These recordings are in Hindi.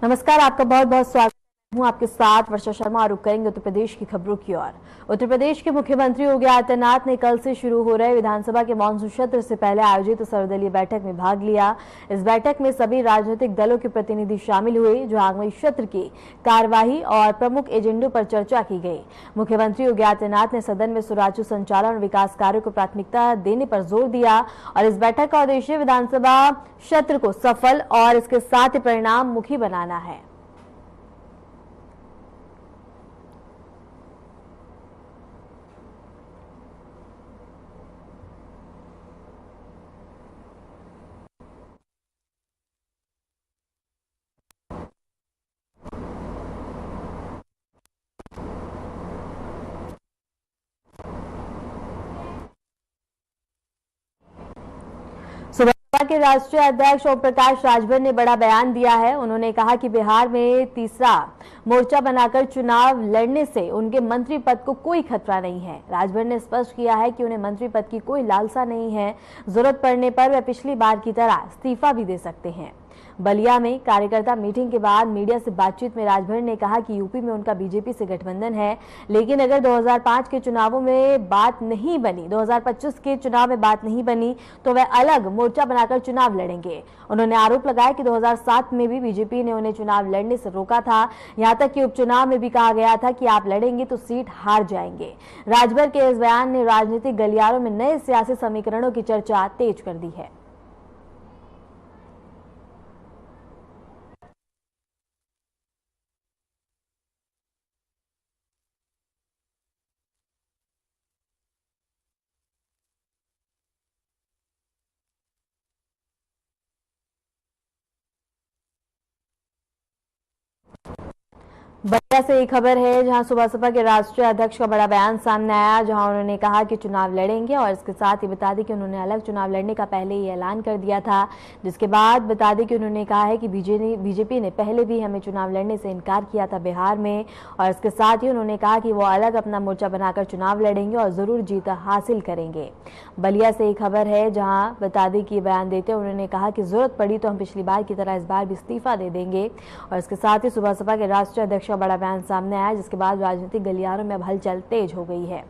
नमस्कार, आपका बहुत बहुत स्वागत हूं आपके साथ वर्षा शर्मा। रुक करेंगे उत्तर प्रदेश की खबरों की ओर। उत्तर प्रदेश के मुख्यमंत्री योगी आदित्यनाथ ने कल से शुरू हो रहे विधानसभा के मानसून सत्र से पहले आयोजित सर्वदलीय बैठक में भाग लिया। इस बैठक में सभी राजनीतिक दलों के प्रतिनिधि शामिल हुए, जो आगामी सत्र की कार्यवाही और प्रमुख एजेंडों पर चर्चा की गई। मुख्यमंत्री योगी आदित्यनाथ ने सदन में सुचारू संचालन और विकास कार्यों को प्राथमिकता देने पर जोर दिया और इस बैठक का उद्देश्य विधानसभा सत्र को सफल और इसके साथ ही परिणाम मुखी बनाना है। भाजपा के राष्ट्रीय अध्यक्ष ओम प्रकाश राजभर ने बड़ा बयान दिया है। उन्होंने कहा कि बिहार में तीसरा मोर्चा बनाकर चुनाव लड़ने से उनके मंत्री पद को कोई खतरा नहीं है। राजभर ने स्पष्ट किया है कि उन्हें मंत्री पद की कोई लालसा नहीं है। जरूरत पड़ने पर वे पिछली बार की तरह इस्तीफा भी दे सकते हैं। बलिया में कार्यकर्ता मीटिंग के बाद मीडिया से बातचीत में राजभर ने कहा कि यूपी में उनका बीजेपी से गठबंधन है, लेकिन अगर 2005 के चुनावों में बात नहीं बनी, 2025 के चुनाव में बात नहीं बनी, तो वे अलग मोर्चा बनाकर चुनाव लड़ेंगे। उन्होंने आरोप लगाया कि 2007 में भी बीजेपी ने उन्हें चुनाव लड़ने से रोका था। यहां तक कि उपचुनाव में भी कहा गया था कि आप लड़ेंगे तो सीट हार जाएंगे। राजभर के इस बयान ने राजनीतिक गलियारों में नए सियासी समीकरणों की चर्चा तेज कर दी है। बलिया से एक खबर है, जहां सुबह सपा के राष्ट्रीय अध्यक्ष का बड़ा बयान सामने आया, जहां उन्होंने कहा कि चुनाव लड़ेंगे और इसके साथ ही बता दें कि उन्होंने अलग चुनाव लड़ने का पहले ही ऐलान कर दिया था। जिसके बाद बता दें कि उन्होंने कहा है कि बीजेपी ने पहले भी हमें चुनाव लड़ने से इनकार किया था बिहार में, और इसके साथ ही उन्होंने कहा कि वो अलग अपना मोर्चा बनाकर चुनाव लड़ेंगे और जरूर जीत हासिल करेंगे। बलिया से एक खबर है, जहां बता दें कि बयान देते उन्होंने कहा कि जरूरत पड़ी तो हम पिछली बार की तरह इस बार भी इस्तीफा दे देंगे। और इसके साथ ही सुबह सपा के राष्ट्रीय अध्यक्ष का बड़ा बयान सामने आया, जिसके बाद राजनीतिक गलियारों में अब हलचल तेज हो गई है।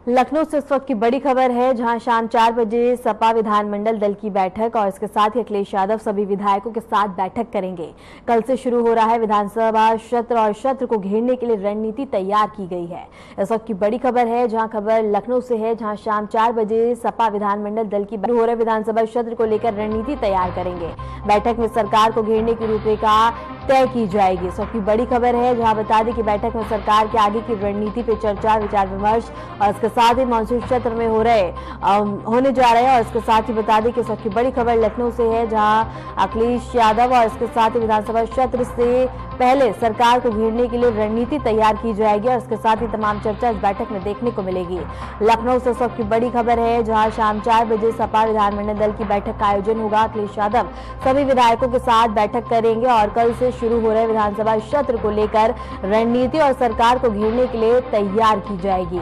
लखनऊ से इस वक्त की बड़ी खबर है, जहां शाम 4 बजे सपा विधानमंडल दल की बैठक और इसके साथ ही अखिलेश यादव सभी विधायकों के साथ बैठक करेंगे। कल से शुरू हो रहा है विधानसभा सत्र और सत्र को घेरने के लिए रणनीति तैयार की गई है। इस वक्त की बड़ी खबर है, जहां खबर लखनऊ से है, जहां शाम 4 बजे सपा विधानमंडल दल की हो रहे विधानसभा सत्र को लेकर रणनीति तैयार करेंगे। बैठक में सरकार को घेरने की रूपरेखा तय की जाएगी। इस वक्त की बड़ी खबर है, जहां बता दें कि बैठक में सरकार के आगे की रणनीति पर चर्चा, विचार विमर्श और इसके साथ ही मानसून सत्र में होने जा रहे हैं। और इसके साथ ही बता दें कि इस वक्त की बड़ी खबर लखनऊ से है, जहां अखिलेश यादव और इसके साथ ही विधानसभा सत्र से पहले सरकार को घेरने के लिए रणनीति तैयार की जाएगी और इसके साथ ही तमाम चर्चा इस बैठक में देखने को मिलेगी। लखनऊ से इस वक्त की बड़ी खबर है, जहां शाम 4 बजे सपा विधानमंडल दल की बैठक का आयोजन होगा। अखिलेश यादव सभी विधायकों के साथ बैठक करेंगे और कल से शुरू हो रहे विधानसभा सत्र को लेकर रणनीति और सरकार को घेरने के लिए तैयार की जाएगी।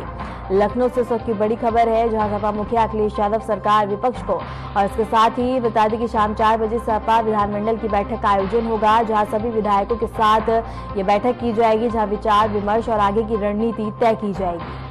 लखनऊ से सबकी बड़ी खबर है, जहां सपा मुखिया अखिलेश यादव सरकार विपक्ष को और इसके साथ ही बता दें कि शाम 4 बजे सपा विधानमंडल की बैठक का आयोजन होगा, जहां सभी विधायकों के साथ ये बैठक की जाएगी, जहां विचार विमर्श और आगे की रणनीति तय की जाएगी।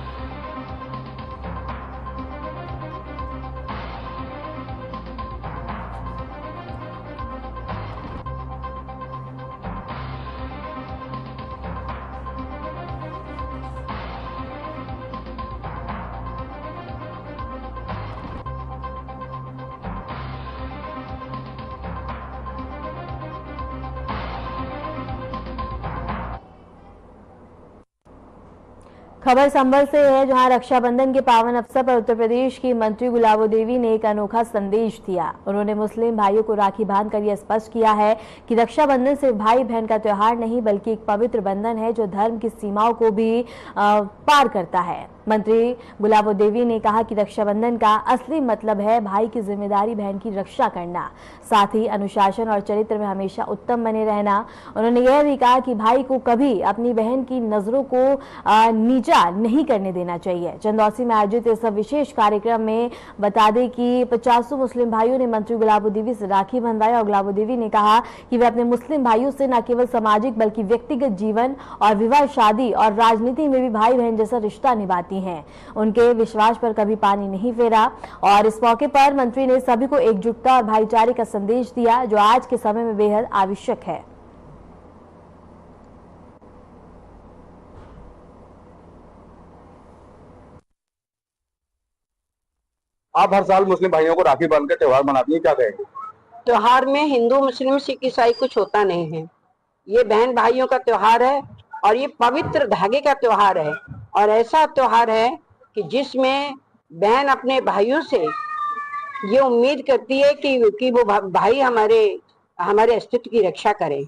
खबर संभल से है, जहां रक्षाबंधन के पावन अवसर पर उत्तर प्रदेश की मंत्री गुलाबो देवी ने एक अनोखा संदेश दिया। उन्होंने मुस्लिम भाइयों को राखी बांधकर यह स्पष्ट किया है कि रक्षाबंधन सिर्फ भाई बहन का त्योहार नहीं बल्कि एक पवित्र बंधन है जो धर्म की सीमाओं को भी पार करता है। मंत्री गुलाबो देवी ने कहा कि रक्षाबंधन का असली मतलब है भाई की जिम्मेदारी बहन की रक्षा करना, साथ ही अनुशासन और चरित्र में हमेशा उत्तम बने रहना। उन्होंने यह भी कहा कि भाई को कभी अपनी बहन की नजरों को नीचा नहीं करने देना चाहिए। चंदौसी में आयोजित इस विशेष कार्यक्रम में बता दें कि 50 मुस्लिम भाइयों ने मंत्री गुलाबो देवी से राखी बंधवाई और गुलाबो देवी ने कहा कि वे अपने मुस्लिम भाइयों से न केवल सामाजिक बल्कि व्यक्तिगत जीवन और विवाह, शादी और राजनीति में भी भाई बहन जैसा रिश्ता निभाती हैं। उनके विश्वास पर कभी पानी नहीं फेरा और इस मौके पर मंत्री ने सभी को एकजुटता और भाईचारे का संदेश दिया जो आज के समय में बेहद आवश्यक है। आप हर साल मुस्लिम भाइयों को राखी बांध के त्योहार मनाती हैं, क्या कहेंगे? त्योहार में हिंदू, मुस्लिम, सिख, ईसाई कुछ होता नहीं है। ये बहन भाइयों का त्योहार है और ये पवित्र धागे का त्योहार है और ऐसा त्योहार है कि जिसमें बहन अपने भाइयों से ये उम्मीद करती है कि वो भाई हमारे अस्तित्व की रक्षा करे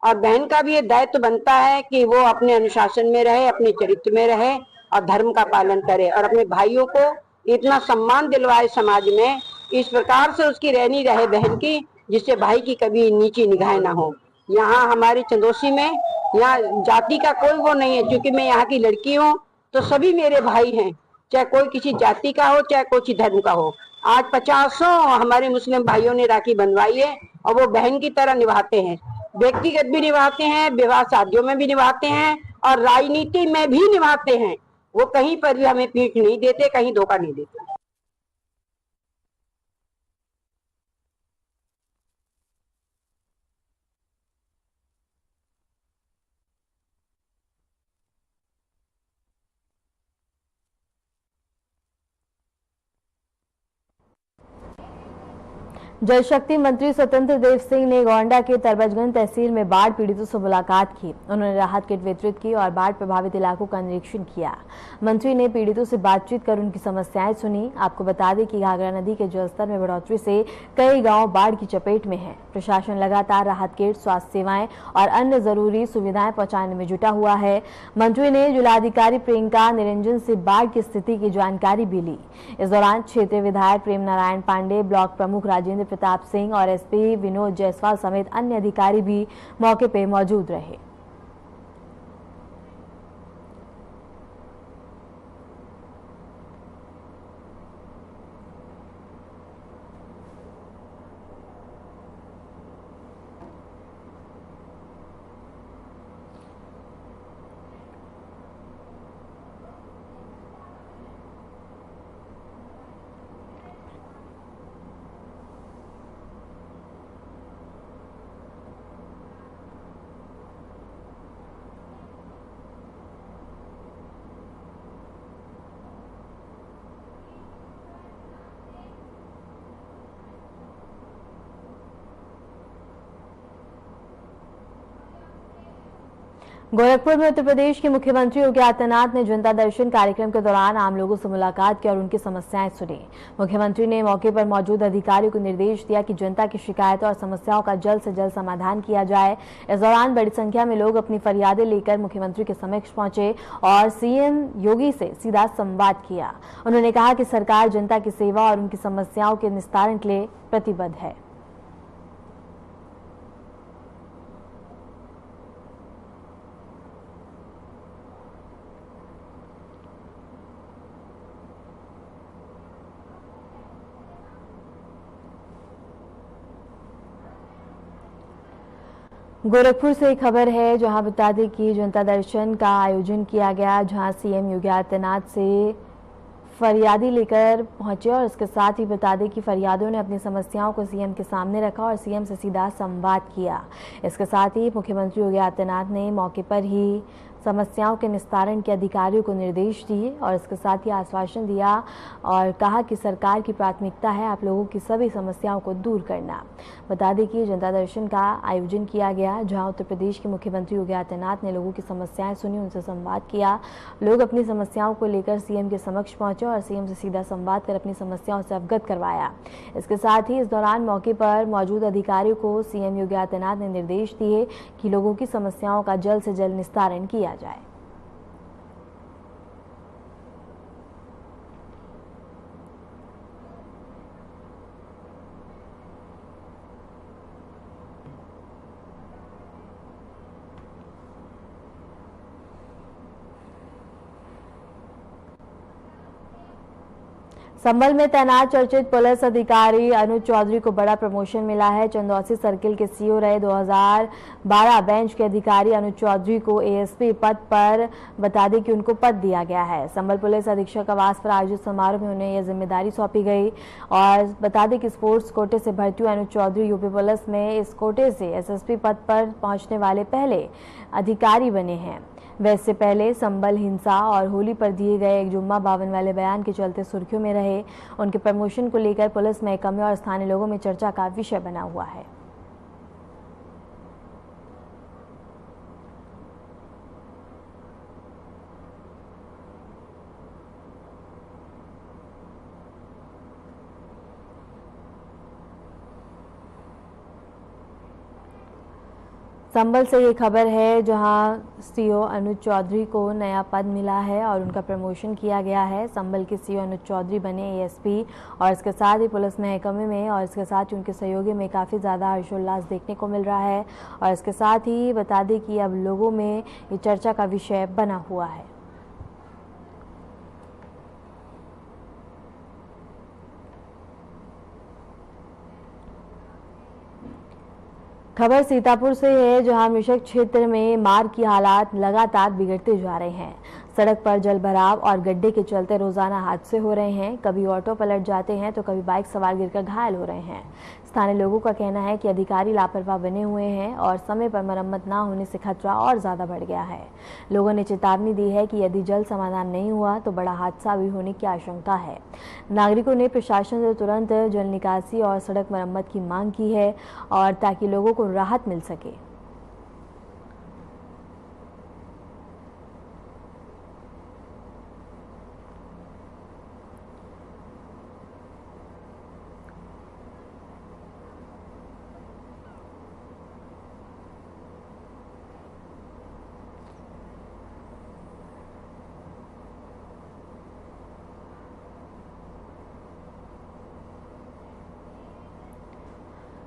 और बहन का भी ये दायित्व बनता है कि वो अपने अनुशासन में रहे, अपने चरित्र में रहे और धर्म का पालन करे और अपने भाइयों को इतना सम्मान दिलवाए समाज में, इस प्रकार से उसकी रहनी रहे बहन की, जिससे भाई की कभी नीची निगाह ना हो। यहाँ हमारे चंदौसी में यहाँ जाति का कोई वो नहीं है, क्योंकि मैं यहाँ की लड़की हूँ तो सभी मेरे भाई हैं, चाहे कोई किसी जाति का हो चाहे कोई धर्म का हो। आज 50 हमारे मुस्लिम भाइयों ने राखी बंधवाई है और वो बहन की तरह निभाते हैं, व्यक्तिगत भी निभाते हैं, विवाह शादियों में भी निभाते हैं और राजनीति में भी निभाते हैं। वो कहीं पर भी हमें पीठ नहीं देते, कहीं धोखा नहीं देते। जल शक्ति मंत्री स्वतंत्र देव सिंह ने गोंडा के तरबजगंज तहसील में बाढ़ पीड़ितों से मुलाकात की। उन्होंने राहत किट वितरित की और बाढ़ प्रभावित इलाकों का निरीक्षण किया। मंत्री ने पीड़ितों से बातचीत कर उनकी समस्याएं सुनी। आपको बता दें कि घाघरा नदी के जलस्तर में बढ़ोतरी से कई गांव बाढ़ की चपेट में हैं। प्रशासन लगातार राहत किट, स्वास्थ्य सेवाएं और अन्य जरूरी सुविधाएं पहुंचाने में जुटा हुआ है। मंत्री ने जिलाधिकारी प्रियंका निरंजन से बाढ़ की स्थिति की जानकारी भी ली। इस दौरान क्षेत्रीय विधायक प्रेम नारायण पांडे, ब्लॉक प्रमुख राजेंद्र प्रताप सिंह और एसपी विनोद जायसवाल समेत अन्य अधिकारी भी मौके पर मौजूद रहे। गोरखपुर में उत्तर प्रदेश के मुख्यमंत्री योगी आदित्यनाथ ने जनता दर्शन कार्यक्रम के दौरान आम लोगों से मुलाकात की और उनकी समस्याएं सुनी। मुख्यमंत्री ने मौके पर मौजूद अधिकारियों को निर्देश दिया कि जनता की शिकायतों और समस्याओं का जल्द से जल्द समाधान किया जाए। इस दौरान बड़ी संख्या में लोग अपनी फरियादें लेकर मुख्यमंत्री के समक्ष पहुंचे और सीएम योगी से सीधा संवाद किया। उन्होंने कहा कि सरकार जनता की सेवा और उनकी समस्याओं के निस्तारण के लिए प्रतिबद्ध है। गोरखपुर से एक खबर है, जहां बता दें कि जनता दर्शन का आयोजन किया गया, जहां सीएम योगी आदित्यनाथ से फरियादी लेकर पहुंचे और इसके साथ ही बता दें कि फरियादियों ने अपनी समस्याओं को सीएम के सामने रखा और सीएम से सीधा संवाद किया। इसके साथ ही मुख्यमंत्री योगी आदित्यनाथ ने मौके पर ही समस्याओं के निस्तारण के अधिकारियों को निर्देश दिए और इसके साथ ही आश्वासन दिया और कहा कि सरकार की प्राथमिकता है आप लोगों की सभी समस्याओं को दूर करना। बता दें कि जनता दर्शन का आयोजन किया गया, जहां उत्तर प्रदेश के मुख्यमंत्री योगी आदित्यनाथ ने लोगों की समस्याएं सुनी, उनसे संवाद किया। लोग अपनी समस्याओं को लेकर सीएम के समक्ष पहुंचे और सीएम से सीधा संवाद कर अपनी समस्याओं से अवगत करवाया। इसके साथ ही इस दौरान मौके पर मौजूद अधिकारियों को सीएम योगी आदित्यनाथ ने निर्देश दिए कि लोगों की समस्याओं का जल्द से जल्द निस्तारण किया जाए। संभल में तैनात चर्चित पुलिस अधिकारी अनुज चौधरी को बड़ा प्रमोशन मिला है। चंदौसी सर्किल के सीओ रहे 2012 बेंच के अधिकारी अनुज चौधरी को एएसपी पद पर बता दें कि उनको पद दिया गया है। संभल पुलिस अधीक्षक आवास पर आयोजित समारोह में उन्हें यह जिम्मेदारी सौंपी गई और बता दें कि स्पोर्ट्स कोटे से भर्ती हुए अनुज चौधरी यूपी पुलिस में इस कोटे से एसएसपी पद पर पहुंचने वाले पहले अधिकारी बने हैं। वैसे पहले संभल हिंसा और होली पर दिए गए एक जुम्मा बावन वाले बयान के चलते सुर्खियों में रहे। उनके प्रमोशन को लेकर पुलिस महकमे और स्थानीय लोगों में चर्चा का विषय बना हुआ है। संभल से ये खबर है, जहां सीओ अनुज चौधरी को नया पद मिला है और उनका प्रमोशन किया गया है। संभल के सीओ अनुज चौधरी बने एएसपी और इसके साथ ही पुलिस महकमे में और इसके साथ ही उनके सहयोगी में काफ़ी ज़्यादा हर्षोल्लास देखने को मिल रहा है और इसके साथ ही बता दें कि अब लोगों में ये चर्चा का विषय बना हुआ है। खबर सीतापुर से है, जहां मृषक क्षेत्र में मार्ग की हालात लगातार बिगड़ते जा रहे हैं। सड़क पर जल भराव और गड्ढे के चलते रोजाना हादसे हो रहे हैं। कभी ऑटो पलट जाते हैं तो कभी बाइक सवार गिरकर घायल हो रहे हैं। स्थानीय लोगों का कहना है कि अधिकारी लापरवाह बने हुए हैं और समय पर मरम्मत न होने से खतरा और ज्यादा बढ़ गया है। लोगों ने चेतावनी दी है कि यदि जल्द समाधान नहीं हुआ तो बड़ा हादसा भी होने की आशंका है। नागरिकों ने प्रशासन से तुरंत जल निकासी और सड़क मरम्मत की मांग की है और ताकि लोगों को राहत मिल सके।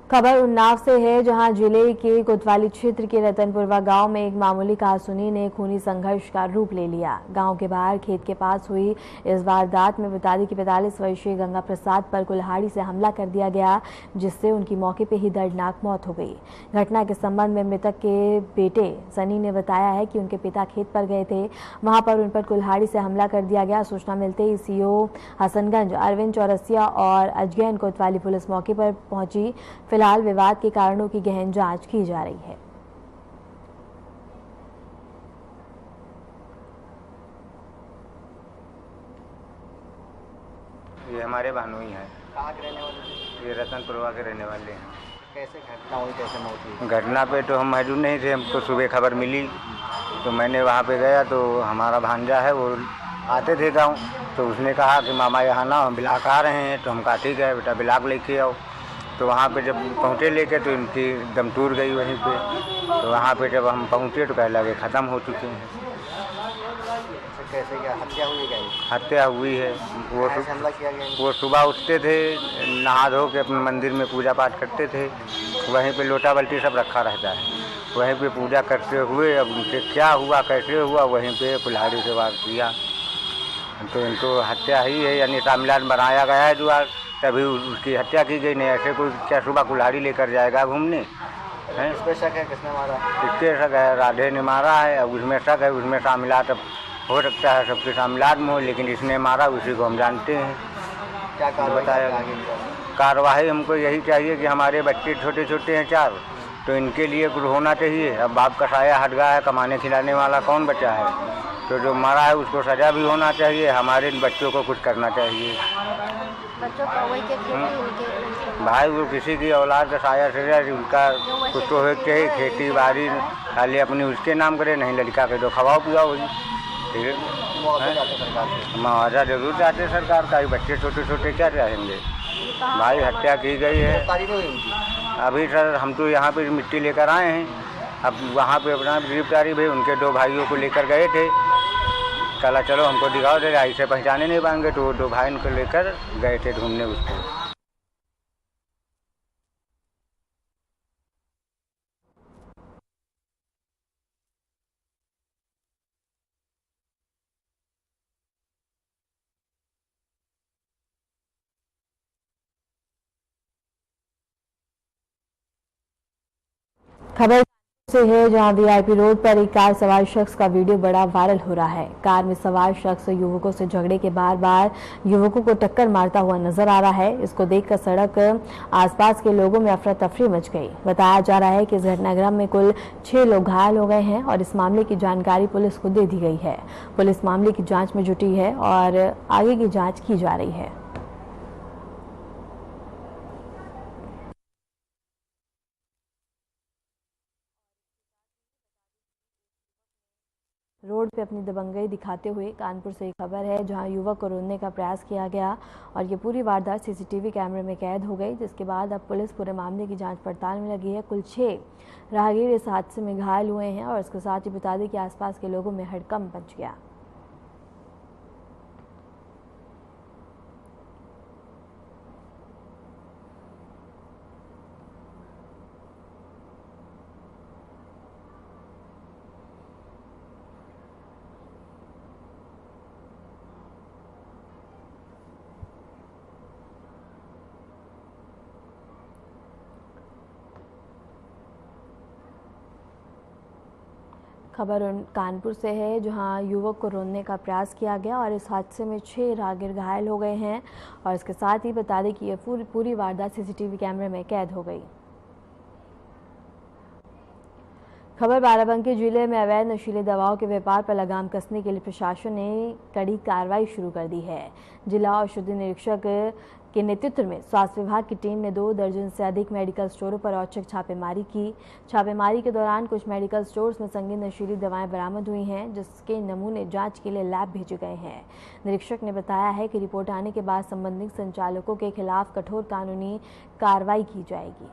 खबर उन्नाव से है, जहां जिले के कोतवाली क्षेत्र के रतनपुरवा गांव में एक मामूली कहासुनी ने खूनी संघर्ष का रूप ले लिया। गांव के बाहर खेत के पास हुई इस वारदात में बता दें कि 45 वर्षीय गंगा प्रसाद पर कुल्हाड़ी से हमला कर दिया गया, जिससे उनकी मौके पर ही दर्दनाक मौत हो गई। घटना के संबंध में मृतक के बेटे सनी ने बताया है कि उनके पिता खेत पर गए थे, वहां पर उन पर कुल्हाड़ी से हमला कर दिया गया। सूचना मिलते ही सीओ हसनगंज अरविंद चौरसिया और अजगैन कोतवाली पुलिस मौके पर पहुंची। फिलहाल विवाद के कारणों की गहन जांच की जा रही है। ये हमारे भानोई हैं। कहाँ के रहने वाले? ये रतनपुरवा के रहने वाले हैं। कैसे घटना हुई, कैसे मौत हुई? घटना पे तो हम मौजूद नहीं थे, हमको सुबह खबर मिली तो मैंने वहाँ पे गया तो हमारा भांजा है वो आते थे गाँव, तो उसने कहा कि मामा यहाँ ना हम बिलाक आ रहे हैं। तो हम कहा ठीक है बेटा बिलाक लेके आओ। तो वहाँ पे जब पहुँचे लेके तो इनकी दम टूट गई वहीं पे। तो वहाँ पे जब हम पहुँचे तो कह लगे ख़त्म हो चुके हैं। कैसे क्या हत्या हुई? क्या हत्या हुई है। हमला किया गया? वो सुबह उठते थे, नहा धो के अपने मंदिर में पूजा पाठ करते थे, वहीं पे लोटा बाल्टी सब रखा रहता है, वहीं पे पूजा करते हुए अब उनसे क्या हुआ कैसे हुआ वहीं पे कुल्हाड़ी से वार किया। तो इनको हत्या ही है, यानी तामिलात बनाया गया है जो आज तभी उसकी हत्या की गई। नहीं ऐसे कोई क्या सुबह कुल्हाड़ी लेकर जाएगा घूमने हैं? इस पे शक है किसने मारा? इसके शक है राधे ने मारा है। अब उसमें शक है, उसमें तामिलात अब हो सकता है सबके तामिलात में हो, लेकिन इसने मारा उसी को हम जानते हैं। क्या बताया कार्रवाई हमको यही चाहिए कि हमारे बच्चे छोटे छोटे हैं 4, तो इनके लिए कुछ होना चाहिए। अब बाप का साया हट गया है, कमाने खिलाने वाला कौन बचा है? तो जो मरा है उसको सजा भी होना चाहिए। हमारे इन बच्चों को कुछ करना चाहिए। बच्चों को वही के खेती उनके भाई वो किसी की औलाद का साया से उनका कुछ तो हो चाहिए। खेती बाड़ी खाली अपनी उसके नाम करे, नहीं लड़का के तो खवाओ पियाओ वही। ठीक है, मुआवजा जरूर चाहते सरकार का। बच्चे छोटे छोटे क्या चाहेंगे? भाई हत्या की गई है। अभी सर हम तो यहाँ पे मिट्टी लेकर आए हैं। अब वहाँ पे अपना गिरफ्तारी भी उनके 2 भाइयों को लेकर गए थे। कहा चलो हमको दिखाओ, दे ऐसे पहचाने नहीं पाएंगे। तो 2 भाई उनको लेकर गए थे ढूंढने उसको। खबर से है जहां वीआईपी रोड पर एक कार सवार शख्स का वीडियो बड़ा वायरल हो रहा है। कार में सवार शख्स युवकों से झगड़े के बार बार युवकों को टक्कर मारता हुआ नजर आ रहा है। इसको देखकर सड़क आसपास के लोगों में अफरा तफरी मच गई। बताया जा रहा है कि इस घटनाक्रम में कुल 6 लोग घायल हो गए हैं और इस मामले की जानकारी पुलिस को दे दी गई है। पुलिस मामले की जाँच में जुटी है और आगे की जाँच की जा रही है। रोड पे अपनी दबंगई दिखाते हुए कानपुर से एक खबर है जहां युवक को रोकने का प्रयास किया गया और ये पूरी वारदात सीसीटीवी कैमरे में कैद हो गई, जिसके बाद अब पुलिस पूरे मामले की जांच पड़ताल में लगी है। कुल 6 राहगीर इस हादसे में घायल हुए हैं और इसके साथ ही बता दें कि आसपास के लोगों में हड़कंप मच गया। खबर कानपुर से है जहां युवक को रोकने का प्रयास किया गया और इस हादसे में 6 राहगीर घायल हो गए हैं और इसके साथ ही बता दें कि यह पूरी वारदात सीसीटीवी कैमरे में कैद हो गई। खबर बाराबंकी जिले में अवैध नशीली दवाओं के व्यापार पर लगाम कसने के लिए प्रशासन ने कड़ी कार्रवाई शुरू कर दी है। जिला औषधि निरीक्षक के नेतृत्व में स्वास्थ्य विभाग की टीम ने 2 दर्जन से अधिक मेडिकल स्टोरों पर औचक छापेमारी की। छापेमारी के दौरान कुछ मेडिकल स्टोर्स में संगीन नशीली दवाएं बरामद हुई हैं, जिसके नमूने जांच के लिए लैब भेजे गए हैं। निरीक्षक ने बताया है कि रिपोर्ट आने के बाद संबंधित संचालकों के खिलाफ कठोर कानूनी कार्रवाई की जाएगी।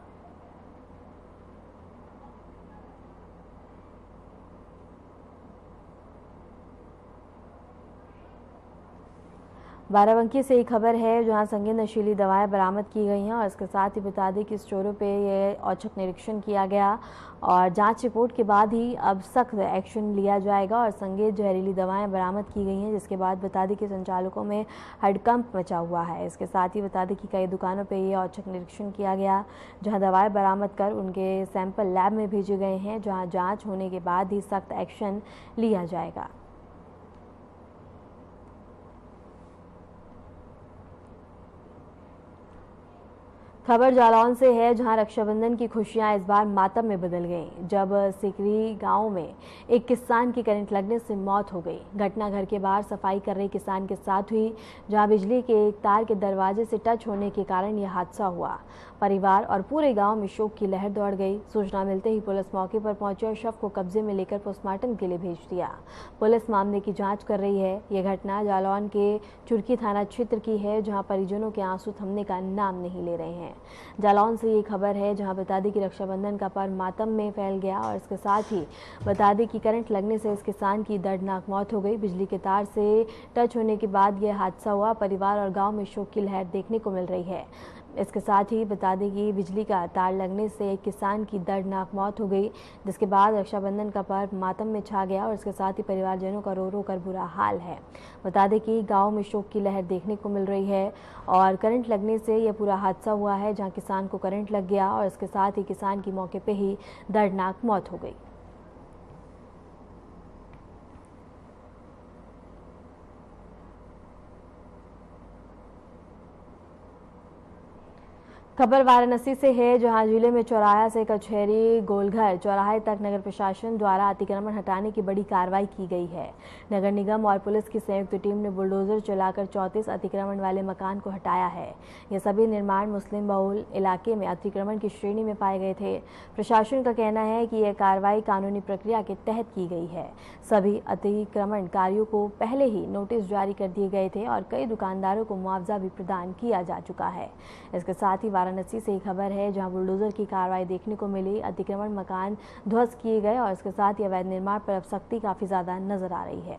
बाराबंकी से एक खबर है जहां संगीन नशीली दवाएं बरामद की गई हैं और इसके साथ ही बता दें कि स्टोरों पे ये औचक निरीक्षण किया गया और जांच रिपोर्ट के बाद ही अब सख्त एक्शन लिया जाएगा और संगीन जहरीली दवाएं बरामद की गई हैं, जिसके बाद बता दें कि संचालकों में हड़कंप मचा हुआ है। इसके साथ ही बता दें कि कई दुकानों पर ये औचक निरीक्षण किया गया जहाँ दवाएँ बरामद कर उनके सैंपल लैब में भेजे गए हैं, जहाँ जाँच होने के बाद ही सख्त एक्शन लिया जाएगा। खबर जालौन से है जहां रक्षाबंधन की खुशियां इस बार मातम में बदल गईं जब सिकरी गांव में एक किसान की करंट लगने से मौत हो गई। घटना घर के बाहर सफाई कर रहे किसान के साथ हुई, जहां बिजली के एक तार के दरवाजे से टच होने के कारण यह हादसा हुआ। परिवार और पूरे गांव में शोक की लहर दौड़ गई। सूचना मिलते ही पुलिस मौके पर पहुंची और शव को कब्जे में लेकर पोस्टमार्टम के लिए भेज दिया। पुलिस मामले की जांच कर रही है। यह घटना जालौन के चुरकी थाना क्षेत्र की है, जहां परिजनों के आंसू थमने का नाम नहीं ले रहे हैं। जालौन से ये खबर है जहां बता दें कि रक्षाबंधन का पर्व मातम में फैल गया और इसके साथ ही बता दें कि करंट लगने से इस किसान की दर्दनाक मौत हो गई। बिजली के तार से टच होने के बाद यह हादसा हुआ। परिवार और गांव में शोक की लहर देखने को मिल रही है। इसके साथ ही बता दें कि बिजली का तार लगने से एक किसान की दर्दनाक मौत हो गई, जिसके बाद रक्षाबंधन का पर्व मातम में छा गया और इसके साथ ही परिवारजनों का रो रो कर बुरा हाल है। बता दें कि गांव में शोक की लहर देखने को मिल रही है और करंट लगने से यह पूरा हादसा हुआ है, जहां किसान को करंट लग गया और इसके साथ ही किसान की मौके पर ही दर्दनाक मौत हो गई। खबर वाराणसी से है, जहां जिले में चौराहा से कचहरी गोलघर चौराहे तक नगर प्रशासन द्वारा अतिक्रमण हटाने की बड़ी कार्रवाई की गई है। नगर निगम और पुलिस की संयुक्त टीम ने बुलडोजर चलाकर 34 अतिक्रमण वाले मकान को हटाया है। ये सभी निर्माण मुस्लिम बहुल इलाके में अतिक्रमण की श्रेणी में पाए गए थे। प्रशासन का कहना है कि यह कार्रवाई कानूनी प्रक्रिया के तहत की गई है। सभी अतिक्रमणकारियों को पहले ही नोटिस जारी कर दिए गए थे और कई दुकानदारों को मुआवजा भी प्रदान किया जा चुका है। इसके साथ ही वाराणसी से ही खबर है, जहां बुलडोजर की कार्रवाई देखने को मिली। अतिक्रमण मकान ध्वस्त किए गए और इसके साथ ही अवैध निर्माण पर अब सख्ती काफी ज्यादा नजर आ रही है।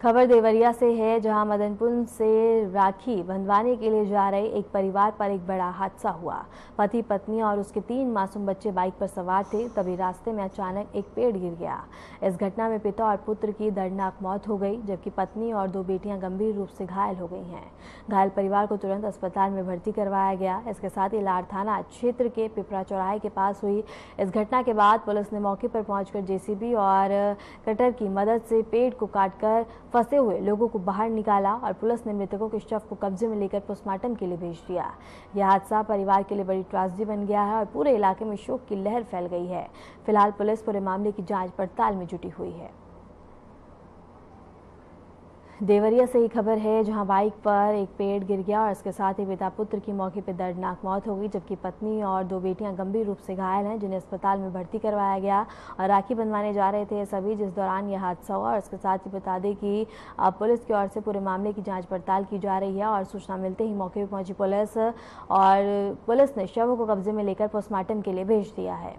खबर देवरिया से है, जहां मदनपुर से राखी बंधवाने के लिए जा रहे एक परिवार पर एक बड़ा हादसा हुआ। पति पत्नी और उसके 3 मासूम बच्चे बाइक पर सवार थे, तभी रास्ते में अचानक एक पेड़ गिर गया। इस घटना में पिता और पुत्र की दर्दनाक मौत हो गई, जबकि पत्नी और 2 बेटियां गंभीर रूप से घायल हो गई हैं। घायल परिवार को तुरंत अस्पताल में भर्ती करवाया गया। इसके साथ ही लाड़ थाना क्षेत्र के पिपरा चौराहे के पास हुई इस घटना के बाद पुलिस ने मौके पर पहुंचकर जेसीबी और कटर की मदद से पेड़ को काटकर फंसे हुए लोगों को बाहर निकाला और पुलिस ने मृतकों के शव को कब्जे में लेकर पोस्टमार्टम के लिए भेज दिया। यह हादसा परिवार के लिए बड़ी ट्रेजेडी बन गया है और पूरे इलाके में शोक की लहर फैल गई है। फिलहाल पुलिस पूरे मामले की जांच पड़ताल में जुटी हुई है। देवरिया से ही खबर है, जहां बाइक पर एक पेड़ गिर गया और इसके साथ ही पिता पुत्र की मौके पर दर्दनाक मौत हो गई, जबकि पत्नी और 2 बेटियां गंभीर रूप से घायल हैं, जिन्हें अस्पताल में भर्ती करवाया गया और राखी बंधवाने जा रहे थे सभी, जिस दौरान यह हादसा हुआ। और इसके साथ ही बता दें कि पुलिस की ओर से पूरे मामले की जाँच पड़ताल की जा रही है और सूचना मिलते ही मौके पर पहुंची पुलिस और पुलिस ने शवों को कब्जे में लेकर पोस्टमार्टम के लिए भेज दिया है।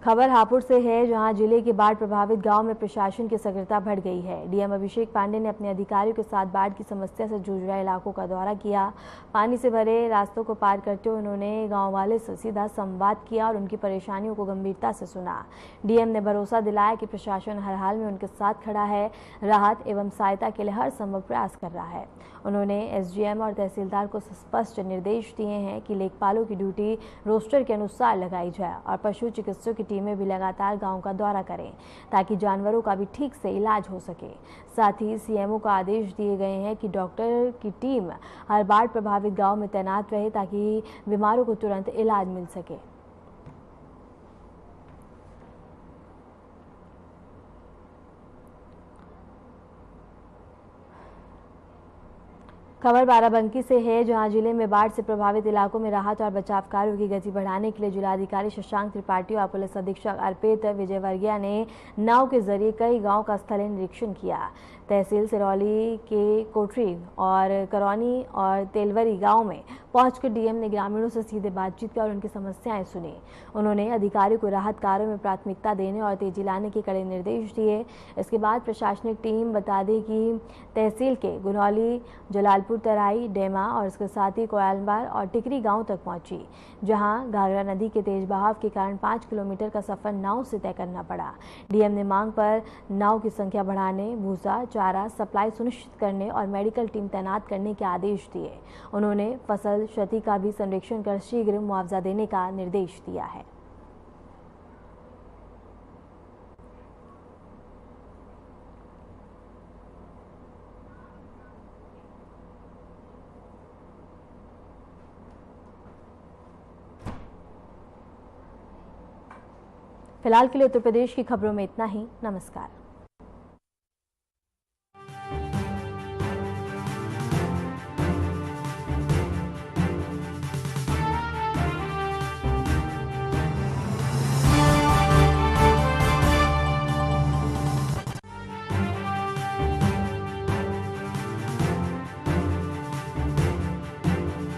खबर हापुड़ से है, जहां जिले के बाढ़ प्रभावित गांव में प्रशासन की सक्रियता बढ़ गई है। डीएम अभिषेक पांडे ने अपने अधिकारियों के साथ बाढ़ की समस्या से जूझ रहे इलाकों का दौरा किया। पानी से भरे रास्तों को पार करते हुए उन्होंने गांव वाले से सीधा संवाद किया और उनकी परेशानियों को गंभीरता से सुना। डीएम ने भरोसा दिलाया कि प्रशासन हर हाल में उनके साथ खड़ा है, राहत एवं सहायता के लिए हर संभव प्रयास कर रहा है। उन्होंने एसडीएम और तहसीलदार को स्पष्ट निर्देश दिए हैं कि लेखपालों की ड्यूटी रोस्टर के अनुसार लगाई जाए और पशु चिकित्सकों की टीमें भी लगातार गांव का दौरा करें, ताकि जानवरों का भी ठीक से इलाज हो सके। साथ ही सीएमओ को आदेश दिए गए हैं कि डॉक्टर की टीम हर बाढ़ प्रभावित गांव में तैनात रहे, ताकि बीमारों को तुरंत इलाज मिल सके। खबर बाराबंकी से है, जहां जिले में बाढ़ से प्रभावित इलाकों में राहत और बचाव कार्यों की गति बढ़ाने के लिए जिलाधिकारी शशांक त्रिपाठी और पुलिस अधीक्षक अर्पित विजयवर्गीय ने नाव के जरिए कई गांव का स्थलीय निरीक्षण किया। तहसील सिरौली के कोठरी और करौनी और तेलवरी गांव में पहुंचकर डीएम ने ग्रामीणों से सीधे बातचीत की और उनकी समस्याएं सुनी। उन्होंने अधिकारियों को राहत कार्यों में प्राथमिकता देने और तेजी लाने के कड़े निर्देश दिए। इसके बाद प्रशासनिक टीम बता दें कि तहसील के गुनौली, जलालपुर तराई, डेमा और इसके साथ ही कोयलबार और टिकरी गांव तक पहुंची, जहां घाघरा नदी के तेज बहाव के कारण 5 किलोमीटर का सफर नाव से तय करना पड़ा। डीएम ने मांग पर नाव की संख्या बढ़ाने, भूसा चारा सप्लाई सुनिश्चित करने और मेडिकल टीम तैनात करने के आदेश दिए। उन्होंने फसल क्षति का भी सर्वेक्षण कर शीघ्र मुआवजा देने का निर्देश दिया है। फिलहाल के लिए उत्तर प्रदेश की खबरों में इतना ही। नमस्कार।